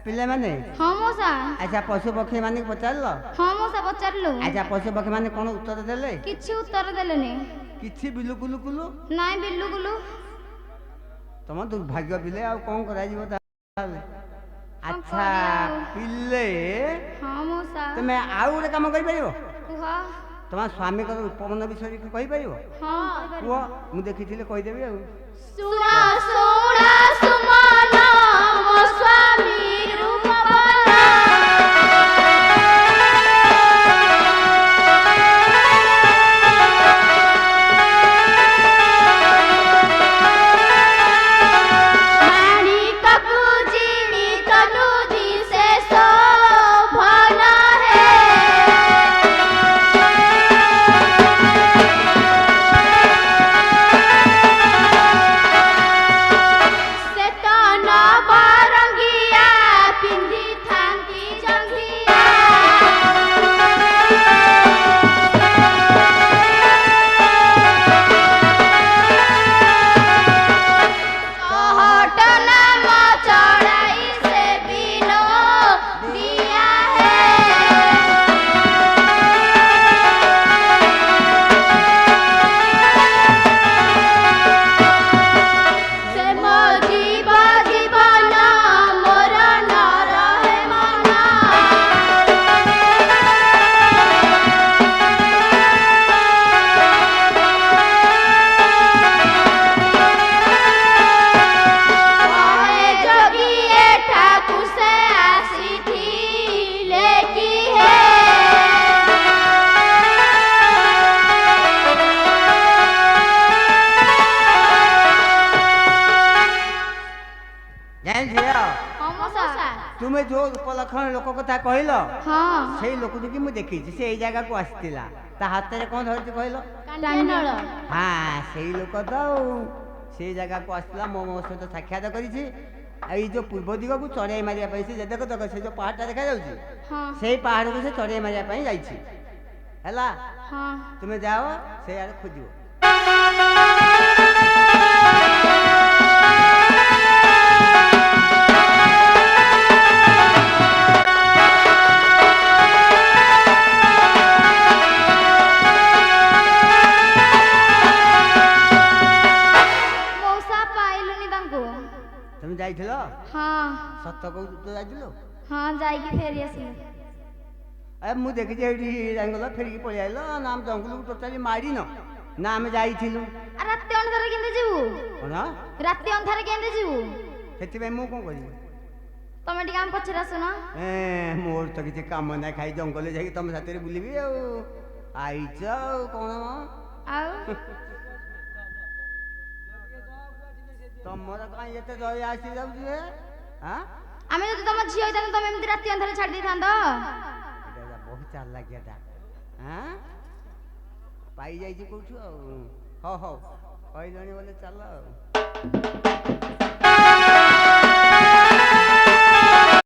पिले माने हाँ मौसा अच्छा पशु पक्षी माने पचारल हाँ मौसा पचारलु अच्छा पशु पक्षी माने कोन उत्तर देले किछि उत्तर देलेनी किछि बिलु कुलु कुलु नाइ बिल्लु गुलु तम दुर्भाग्य पिले आ कोन करा जीव ताले अच्छा पिले हाँ मौसा तमे आउ रे काम करि परिबो कुह तमा स्वामी को उपमन विषय कहि परिबो हाँ कुह मु देखिथिले कहि देबी आ सुना सुना सुमना मो स्वामी ତୁମେ ଯୋଉ ଉପଲକ୍ଷଣ ଲୋକ କଥା କହିଲ ହଁ ସେଇ ଲୋକଟିକି ମୁଁ ଦେଖିଛି। ସେ ଏଇ ଜାଗାକୁ ଆସିଥିଲା। ତା ହାତରେ କ'ଣ ଧରିଛି କହିଲ? କାଣ୍ଡିଆନଳ। ହଁ ସେଇ ଲୋକ ତ ଆଉ। ସେଇ ଜାଗାକୁ ଆସିଥିଲା, ମୋ ସହିତ ସାକ୍ଷାତ କରିଛି। ଆଉ ଏଇ ଯୋଉ ପୂର୍ବ ଦିଗକୁ ଚଢ଼େଇ ମାରିବା ପାଇଁ ସେ ଦେଖ ଦେଖ ସେ ଯୋଉ ପାହାଡ଼ଟା ଦେଖାଯାଉଛି ହଁ ସେଇ ପାହାଡ଼କୁ ସେ ଚଢ଼େଇ ମାରିବା ପାଇଁ ଯାଇଛି ହେଲା। ହଁ ତୁମେ ଯାଅ ସେଇଆଡ଼େ ଖୋଜିବ। ମଉସା ପାଇଲୁନି ତାଙ୍କୁ। ତୁମେ ଯାଇଥିଲ? ହଁ ସତ କହୁଛୁ ତୁ ଯାଇଥିଲୁ? ହଁ ଯାଇକି ଫେରି ଆସିଲି। ମୁଁ ଦେଖିଛି ଏଇଠି ଯାଇଗଲ ଫେରିକି ପଳେଇ ଆଇଲ ନା। ଆମେ ଜଙ୍ଗଲକୁ ଟୋଟାଲି ମାରିନ ନା ଆମେ ଯାଇଥିଲୁ। ଆଉ ରାତି ଅନ୍ଧାରେ କେମିତି ଯିବୁ? କ'ଣ? ରାତି ଅନ୍ଧାରେ କେମିତି ଯିବୁ? ସେଥିପାଇଁ ମୁଁ କ'ଣ କରିବି? ତମେ ଟିକେ ଆମ ପଛରେ ଆସୁନ। ମୋର ତ କିଛି କାମ ନାହିଁ, ଖାଇ ଜଙ୍ଗଲରେ ଯାଇକି ତମ ସାଥିରେ ବୁଲିବି ଆଉ। ଆଇଛ ଆଉ କ'ଣ ଆଉ ତମର କାହିଁ ଏତେ ଦୟା ଆସି ଯାଉଛି ଯେ? ଆମେ ଯଦି ତମ ଝିଅ ହେଇଥାନ୍ତୁ ତମେ ଏମିତି ରାତି ଅନ୍ଧାରେ ଛାଡ଼ି ଦେଇଥାନ୍ତ? ବହୁତ ଚାଲାକିଆଟା। ପାଇଯାଇଛି କୋଉଠୁ ଆଉ। ହଉ ହଉ କହିଲଣି ବୋଲେ ଚାଲ ଆଉ।